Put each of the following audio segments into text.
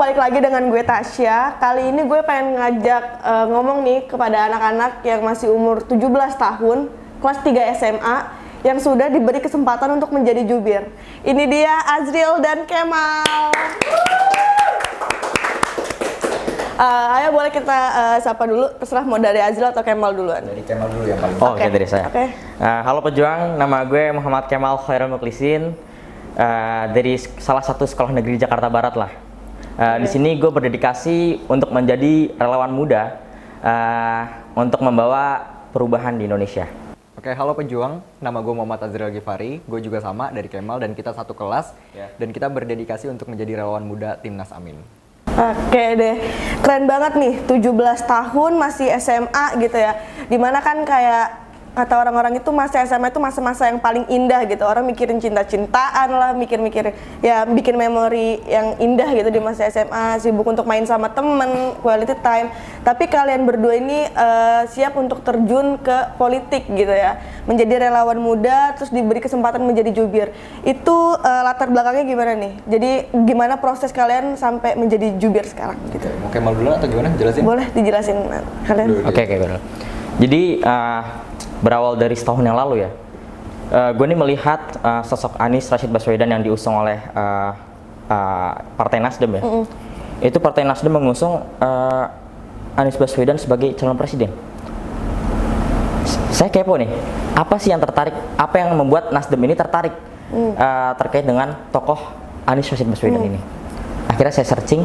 balik lagi dengan gue Tasya. Kali ini gue pengen ngajak ngomong nih kepada anak-anak yang masih umur 17 tahun, kelas 3 SMA, yang sudah diberi kesempatan untuk menjadi jubir. Ini dia Azril dan Kemal. Ayo boleh kita sapa dulu, terserah mau dari Azril atau Kemal duluan. Dari Kemal dulu yang paling. Oke, dari saya. Oke. Halo pejuang, nama gue Muhammad Kemal Khairul Muklisin, dari salah satu sekolah negeri Jakarta Barat lah. Di sini gue berdedikasi untuk menjadi relawan muda untuk membawa perubahan di Indonesia. Oke, halo pejuang, nama gue Muhammad Azril Ghifari, gue juga sama dari Kemal dan kita satu kelas dan kita berdedikasi untuk menjadi relawan muda Timnas Amin. Oke deh, keren banget nih, 17 tahun masih SMA gitu ya. Dimana kan kayak kata orang-orang itu masa SMA itu masa-masa yang paling indah gitu. Orang mikirin cinta-cintaan lah, mikir-mikir ya bikin memori yang indah gitu di masa SMA, sibuk untuk main sama temen, quality time. Tapi kalian berdua ini siap untuk terjun ke politik gitu ya, menjadi relawan muda, terus diberi kesempatan menjadi jubir. Itu latar belakangnya gimana nih? Jadi gimana proses kalian sampai menjadi jubir sekarang gitu? Mau Kemal dulu atau gimana? Jelasin? Boleh dijelasin kalian? Oke, benar. Jadi berawal dari setahun yang lalu ya, gue nih melihat sosok Anies Rashid Baswedan yang diusung oleh Partai Nasdem ya. Itu Partai Nasdem mengusung Anies Baswedan sebagai calon presiden. Saya kepo nih, apa sih yang tertarik, apa yang membuat Nasdem ini tertarik terkait dengan tokoh Anies Rashid Baswedan ini. Akhirnya saya searching,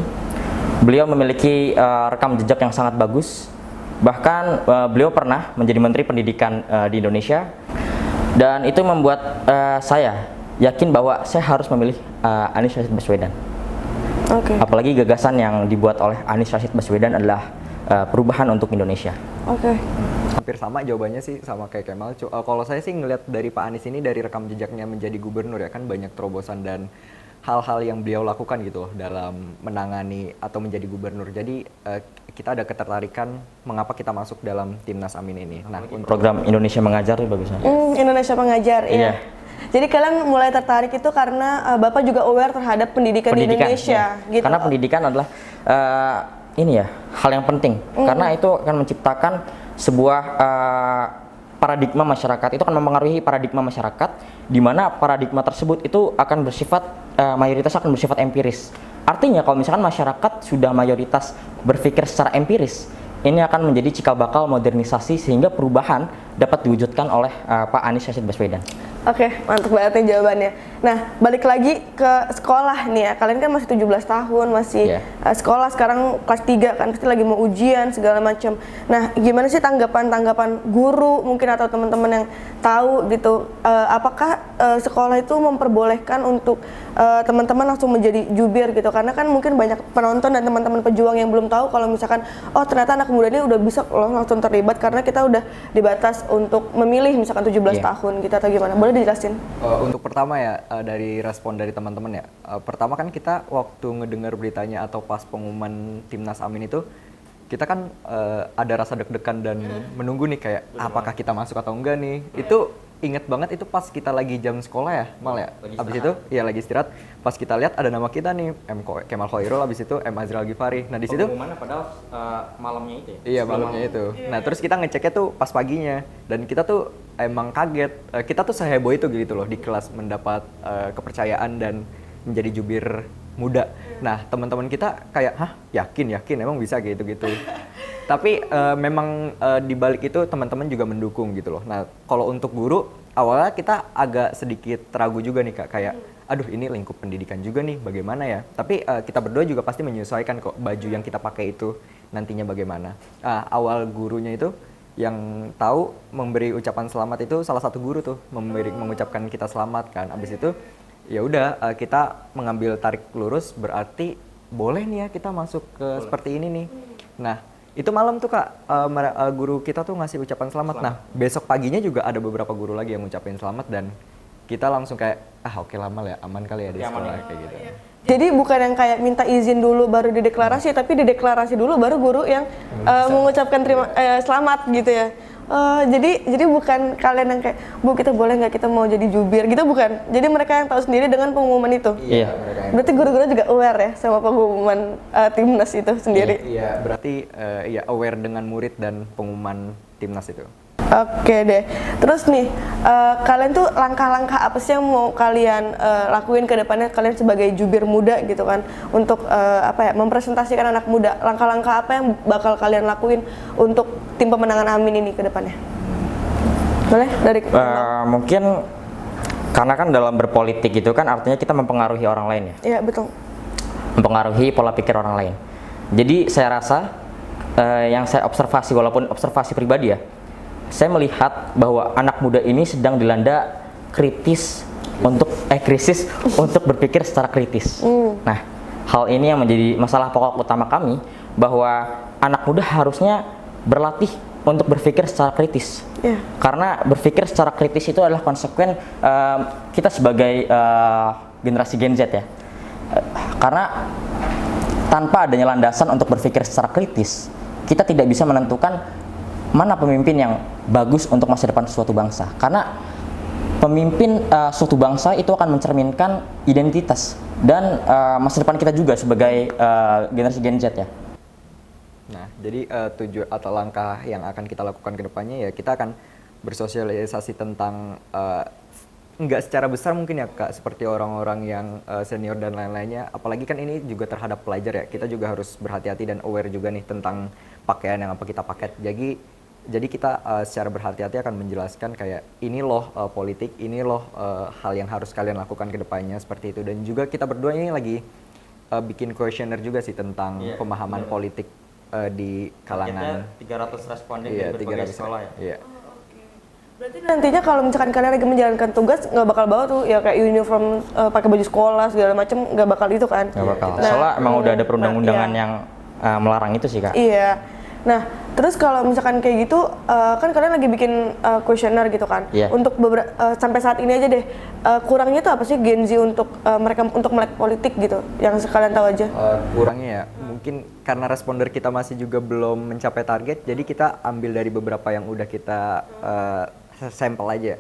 beliau memiliki rekam jejak yang sangat bagus. Bahkan beliau pernah menjadi Menteri Pendidikan di Indonesia, dan itu membuat saya yakin bahwa saya harus memilih Anies Rashid Baswedan. Apalagi gagasan yang dibuat oleh Anies Rashid Baswedan adalah perubahan untuk Indonesia. Hampir sama jawabannya sih, sama kayak Kemal. Kalau saya sih ngelihat dari Pak Anies ini, dari rekam jejaknya menjadi gubernur ya kan, banyak terobosan dan hal-hal yang beliau lakukan gitu loh dalam menangani atau menjadi gubernur. Jadi kita ada ketertarikan mengapa kita masuk dalam Timnas Amin ini. Nah, untuk program Indonesia Mengajar itu bagusnya. Indonesia Mengajar, iya. Jadi kalian mulai tertarik itu karena Bapak juga aware terhadap pendidikan di Indonesia, gitu. Karena pendidikan adalah ini ya, hal yang penting. Karena itu akan menciptakan sebuah paradigma masyarakat. Itu akan mempengaruhi paradigma masyarakat, di mana paradigma tersebut itu akan bersifat mayoritas akan bersifat empiris. Artinya kalau misalkan masyarakat sudah mayoritas berpikir secara empiris, ini akan menjadi cikal bakal modernisasi sehingga perubahan dapat diwujudkan oleh Pak Anies Rashid Baswedan. Oke, mantap banget nih jawabannya. Nah, balik lagi ke sekolah nih ya. Kalian kan masih 17 tahun, masih sekolah, sekarang kelas 3 kan, pasti lagi mau ujian segala macam. Nah, gimana sih tanggapan guru mungkin atau teman-teman yang tahu gitu, apakah sekolah itu memperbolehkan untuk teman-teman langsung menjadi jubir gitu? Karena kan mungkin banyak penonton dan teman-teman pejuang yang belum tahu kalau misalkan oh ternyata anak muda ini udah bisa loh langsung terlibat karena kita udah dibatas untuk memilih misalkan 17 tahun gitu, atau gimana? Boleh dijelasin? Untuk pertama ya, dari respon dari teman-teman ya. Pertama kan kita waktu ngedengar beritanya atau pas pengumuman Timnas Amin itu, kita kan ada rasa deg-degan dan menunggu nih kayak apakah kita masuk atau enggak nih. Itu inget banget itu pas kita lagi jam sekolah ya, Mal ya. Abis itu ya lagi istirahat, pas kita lihat ada nama kita nih, Kemal Khairul, abis itu Azril Ghifari. Nah di situ pengumumannya padahal malamnya itu ya. Iya, malamnya itu. Nah, terus kita ngeceknya tuh pas paginya dan kita tuh emang kaget. Kita tuh seheboh itu gitu loh di kelas mendapat kepercayaan dan menjadi jubir muda. Nah, teman-teman kita kayak, "Hah, yakin emang bisa gitu-gitu." Tapi memang di balik itu teman-teman juga mendukung gitu loh. Nah, kalau untuk guru awalnya kita agak sedikit ragu juga nih Kak, kayak aduh ini lingkup pendidikan juga nih, bagaimana ya? Tapi kita berdua juga pasti menyesuaikan kok baju yang kita pakai itu nantinya bagaimana. Awal gurunya itu yang tahu memberi ucapan selamat itu salah satu guru tuh mengucapkan kita selamat kan. Abis itu ya udah kita mengambil tarik lurus, berarti boleh nih ya kita masuk ke seperti ini nih. Nah, itu malam tuh Kak, guru kita tuh ngasih ucapan selamat. Nah, besok paginya juga ada beberapa guru lagi yang ngucapin selamat dan kita langsung kayak, oke lah Mal ya, aman kali ya di sekolah kayak gitu. Jadi bukan yang kayak minta izin dulu baru dideklarasi, tapi dideklarasi dulu baru guru yang mengucapkan selamat gitu ya. Jadi bukan kalian yang kayak, Bu kita boleh nggak kita mau jadi jubir gitu, bukan. Jadi mereka yang tahu sendiri dengan pengumuman itu. Iya. Berarti guru-guru juga aware ya sama pengumuman timnas itu sendiri. Iya, berarti ya aware dengan murid dan pengumuman timnas itu. Oke deh. Terus nih, kalian tuh langkah-langkah apa sih yang mau kalian lakuin ke depannya, kalian sebagai jubir muda gitu kan, untuk mempresentasikan anak muda. Langkah-langkah apa yang bakal kalian lakuin untuk tim pemenangan Amin ini ke depannya? Boleh dari mungkin karena kan dalam berpolitik itu kan artinya kita mempengaruhi orang lain ya. Iya, betul. Mempengaruhi pola pikir orang lain. Jadi saya rasa yang saya observasi, walaupun observasi pribadi ya, saya melihat bahwa anak muda ini sedang dilanda krisis untuk berpikir secara kritis. Nah, hal ini yang menjadi masalah pokok utama kami, bahwa anak muda harusnya berlatih untuk berpikir secara kritis. Karena berpikir secara kritis itu adalah konsekuen kita sebagai generasi Gen Z ya. Karena tanpa adanya landasan untuk berpikir secara kritis, kita tidak bisa menentukan mana pemimpin yang bagus untuk masa depan suatu bangsa. Karena pemimpin suatu bangsa itu akan mencerminkan identitas dan masa depan kita juga sebagai generasi Gen Z ya. Nah, jadi tujuan atau langkah yang akan kita lakukan ke depannya ya, kita akan bersosialisasi tentang nggak secara besar mungkin ya Kak, seperti orang-orang yang senior dan lain-lainnya. Apalagi kan ini juga terhadap pelajar ya, kita juga harus berhati-hati dan aware juga nih tentang pakaian yang apa kita pakai. Jadi kita secara berhati-hati akan menjelaskan kayak ini loh politik, ini loh hal yang harus kalian lakukan ke depannya seperti itu. Dan juga kita berdua ini lagi bikin questionnaire juga sih tentang pemahaman politik di kalangan 300 responden dari berbagai sekolah ya. Iya. Berarti nantinya kalau misalkan kalian lagi menjalankan tugas nggak bakal bawa tuh ya kayak uniform, pakai baju sekolah segala macam, nggak bakal itu kan? Nggak bakal. Soalnya emang udah ada perundang-undangan yang melarang itu sih Kak. Iya. Nah, terus kalau misalkan kayak gitu, kan kalian lagi bikin kuesioner gitu kan? Untuk sampai saat ini aja deh, kurangnya tuh apa sih Gen Z untuk mereka untuk melek politik gitu? Yang sekalian tahu aja. Kurangnya ya, mungkin karena responder kita masih juga belum mencapai target, jadi kita ambil dari beberapa yang udah kita sampel aja.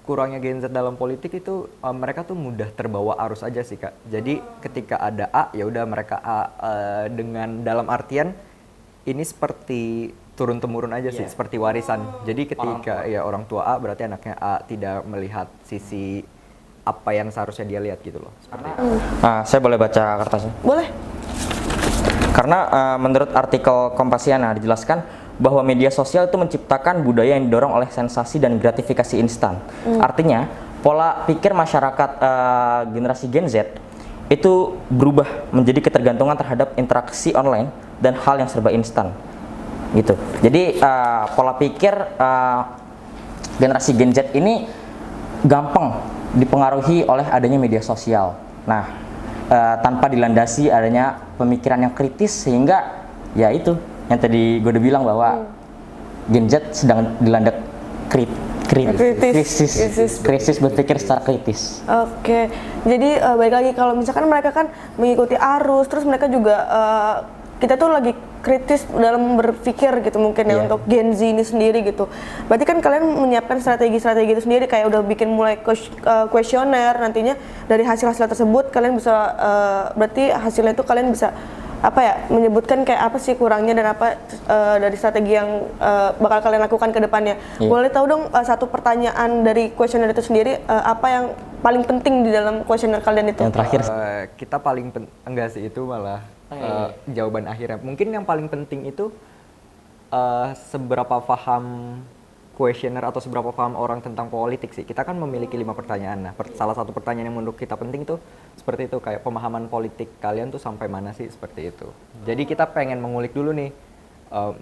Kurangnya Gen Z dalam politik itu mereka tuh mudah terbawa arus aja sih Kak. Jadi ketika ada A, ya udah mereka A dengan dalam artian ini seperti turun temurun aja sih, seperti warisan. Jadi ketika orang tua A berarti anaknya A, tidak melihat sisi apa yang seharusnya dia lihat gitu loh. Seperti itu. Saya boleh baca kertasnya? Boleh. Karena menurut artikel Kompasiana dijelaskan bahwa media sosial itu menciptakan budaya yang didorong oleh sensasi dan gratifikasi instan. Artinya pola pikir masyarakat generasi Gen Z itu berubah menjadi ketergantungan terhadap interaksi online dan hal yang serba instan gitu. Jadi pola pikir generasi Gen Z ini gampang dipengaruhi oleh adanya media sosial. Nah, tanpa dilandasi adanya pemikiran yang kritis, sehingga ya itu yang tadi gue udah bilang bahwa Gen Z sedang dilanda krisis berpikir secara kritis. Oke, jadi balik lagi kalau misalkan mereka kan mengikuti arus, terus mereka juga kita tuh lagi kritis dalam berpikir gitu mungkin ya untuk Gen Z ini sendiri gitu. Berarti kan kalian menyiapkan strategi-strategi itu sendiri, kayak udah bikin mulai kuesioner, nantinya dari hasil-hasil tersebut kalian bisa berarti hasilnya itu kalian bisa menyebutkan kayak apa sih kurangnya dan apa dari strategi yang bakal kalian lakukan ke depannya. Boleh tahu dong satu pertanyaan dari kuesioner itu sendiri, apa yang paling penting di dalam kuesioner kalian itu? Yang terakhir kita paling enggak sih, itu malah jawaban akhirnya. Mungkin yang paling penting itu seberapa paham kuesioner atau seberapa paham orang tentang politik sih. Kita kan memiliki 5 pertanyaan. Nah, salah satu pertanyaan yang menurut kita penting itu seperti itu, kayak pemahaman politik kalian tuh sampai mana sih, seperti itu. Jadi kita pengen mengulik dulu nih,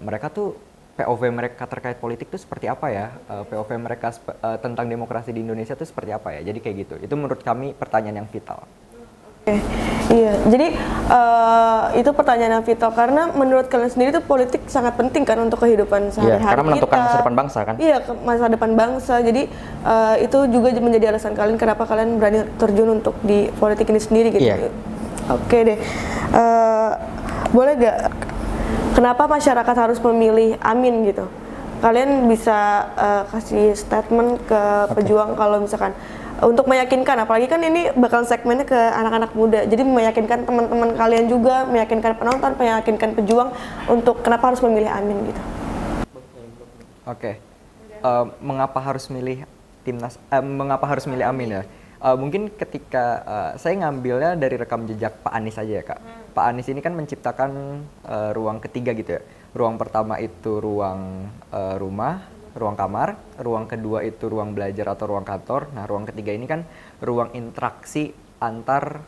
mereka tuh POV mereka terkait politik tuh seperti apa ya, POV mereka tentang demokrasi di Indonesia tuh seperti apa ya. Jadi kayak gitu. Itu menurut kami pertanyaan yang vital. Iya, jadi itu pertanyaan yang vital karena menurut kalian sendiri tuh politik sangat penting kan untuk kehidupan sehari-hari kita. Karena menentukan masa depan bangsa kan? Iya, masa depan bangsa. Jadi itu juga menjadi alasan kalian kenapa kalian berani terjun untuk di politik ini sendiri gitu. Oke deh, boleh gak? Kenapa masyarakat harus memilih Amin gitu? kalian bisa kasih statement ke pejuang kalau misalkan untuk meyakinkan, apalagi kan ini bakal segmennya ke anak-anak muda, jadi meyakinkan teman-teman kalian juga, meyakinkan penonton, meyakinkan pejuang untuk kenapa harus memilih Amin gitu. Oke. Mengapa harus milih timnas? Mengapa harus milih Amin ya? Mungkin ketika saya ngambilnya dari rekam jejak Pak Anies aja ya Kak. Pak Anies ini kan menciptakan ruang ketiga gitu ya. Ruang pertama itu ruang rumah, ruang kamar, ruang kedua itu ruang belajar atau ruang kantor. Nah, ruang ketiga ini kan ruang interaksi antar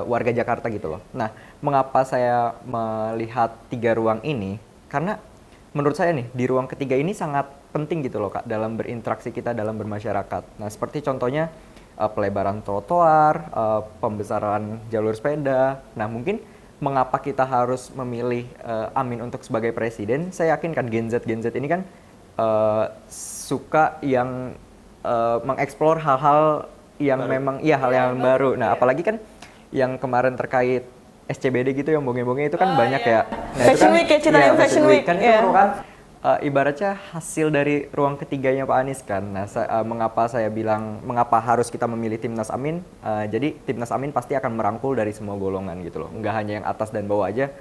warga Jakarta gitu loh. Nah, mengapa saya melihat 3 ruang ini? Karena menurut saya nih, di ruang ketiga ini sangat penting gitu loh Kak, dalam berinteraksi kita dalam bermasyarakat. Nah, seperti contohnya pelebaran trotoar, pembesaran jalur sepeda. Nah, mungkin mengapa kita harus memilih Amin untuk sebagai presiden? Saya yakin kan Gen Z ini kan suka yang mengeksplor hal-hal yang baru. Memang hal yang baru. Nah, apalagi kan yang kemarin terkait SCBD gitu yang bonge-bonge itu kan banyak ya. Nah, Fashion Week ya, ceritain Fashion Week. Kan itu merupakan ibaratnya hasil dari ruang ketiganya Pak Anies kan. Nah, mengapa saya bilang mengapa harus kita memilih Timnas Amin? Jadi Timnas Amin pasti akan merangkul dari semua golongan gitu loh. Enggak hanya yang atas dan bawah aja,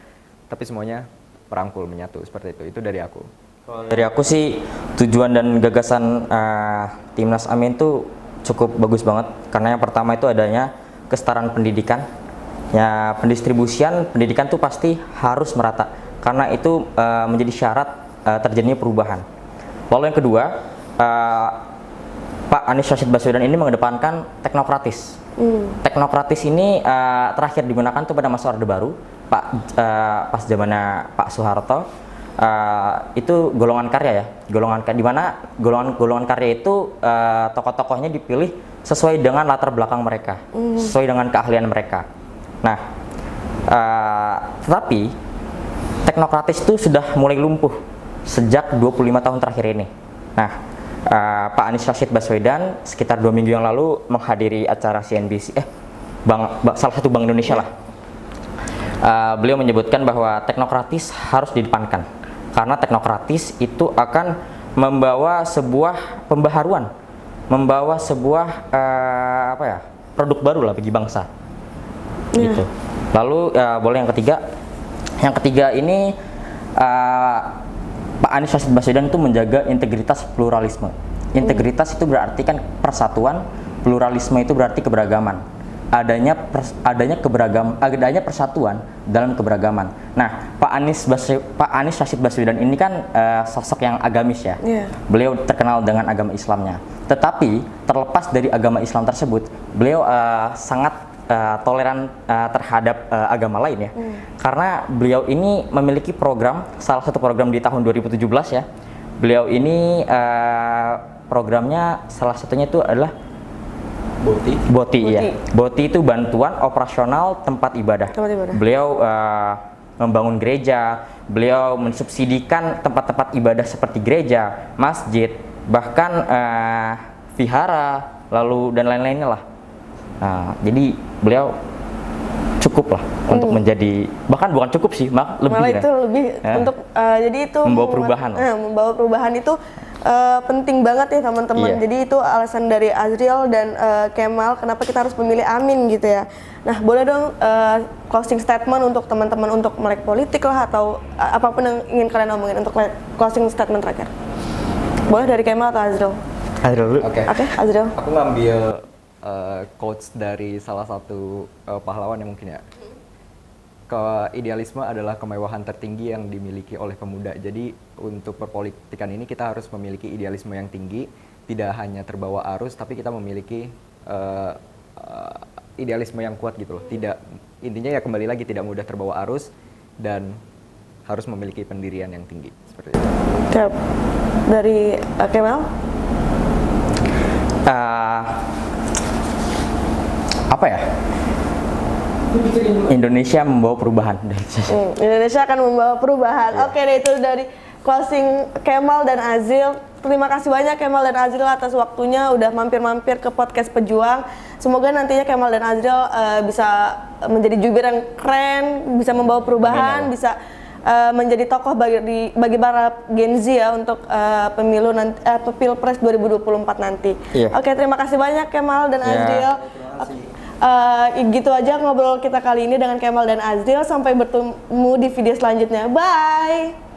tapi semuanya merangkul, menyatu seperti itu. Itu dari aku. Dari aku sih tujuan dan gagasan Timnas Amin tuh cukup bagus banget karena yang pertama itu adanya kesetaraan pendidikan. Ya, pendistribusian pendidikan tuh pasti harus merata karena itu menjadi syarat terjadinya perubahan. Lalu yang kedua, Pak Anies Rashid Baswedan ini mengedepankan teknokratis. Teknokratis ini terakhir digunakan tuh pada masa Orde Baru, pas zamannya Pak Soeharto. Itu golongan karya ya, di mana golongan karya itu tokoh-tokohnya dipilih sesuai dengan latar belakang mereka, sesuai dengan keahlian mereka. Nah, tetapi teknokratis itu sudah mulai lumpuh sejak 25 tahun terakhir ini. Nah, Pak Anies Rashid Baswedan sekitar 2 minggu yang lalu menghadiri acara CNBC, salah satu bank Indonesia lah. Beliau menyebutkan bahwa teknokratis harus didepankan karena teknokratis itu akan membawa sebuah pembaharuan, membawa sebuah produk baru lah bagi bangsa. Gitu. Lalu boleh yang ketiga ini Pak Anies Rashid Baswedan itu menjaga integritas pluralisme. Integritas itu berarti kan persatuan, pluralisme itu berarti keberagaman. Adanya persatuan dalam keberagaman. Nah, Pak Anies Rashid Baswedan ini kan sosok yang agamis ya. Beliau terkenal dengan agama Islamnya. Tetapi terlepas dari agama Islam tersebut, beliau sangat toleran terhadap agama lain ya. Karena beliau ini memiliki program, salah satu program di tahun 2017 ya. Beliau ini programnya salah satunya itu adalah BOTI ya. BOTI itu bantuan operasional tempat ibadah. Beliau membangun gereja, beliau mensubsidikan tempat-tempat ibadah seperti gereja, masjid, bahkan vihara, lalu dan lain-lainnya lah. Nah, jadi beliau cukup lah untuk menjadi, bahkan bukan cukup sih, lebih itu lebih untuk jadi itu membawa perubahan. Membawa perubahan itu penting banget ya teman-teman. Jadi itu alasan dari Azriel dan Kemal kenapa kita harus memilih Amin gitu ya. Nah, boleh dong closing statement untuk teman-teman untuk melek politik lah atau apapun yang ingin kalian omongin untuk closing statement terakhir. Boleh dari Kemal atau Azriel? Azriel dulu. Oke, Azriel. Aku ngambil quotes dari salah satu pahlawan yang mungkin ya. Idealisme adalah kemewahan tertinggi yang dimiliki oleh pemuda. Jadi untuk perpolitikan ini kita harus memiliki idealisme yang tinggi, tidak hanya terbawa arus, tapi kita memiliki idealisme yang kuat gitu loh. Intinya ya kembali lagi tidak mudah terbawa arus dan harus memiliki pendirian yang tinggi seperti itu. Dari Kemal? Apa ya? Indonesia membawa perubahan. Indonesia akan membawa perubahan. Oke deh, itu dari closing Kemal dan Azriel. Terima kasih banyak Kemal dan Azriel atas waktunya udah mampir-mampir ke podcast Pejuang. Semoga nantinya Kemal dan Azriel bisa menjadi jubir yang keren, bisa membawa perubahan, bisa menjadi tokoh bagi para Gen Z ya untuk pemilu nanti Pilpres 2024 nanti. Iya. Oke, terima kasih banyak Kemal dan Azril. Gitu aja ngobrol kita kali ini dengan Kemal dan Azril. Sampai bertemu di video selanjutnya. Bye.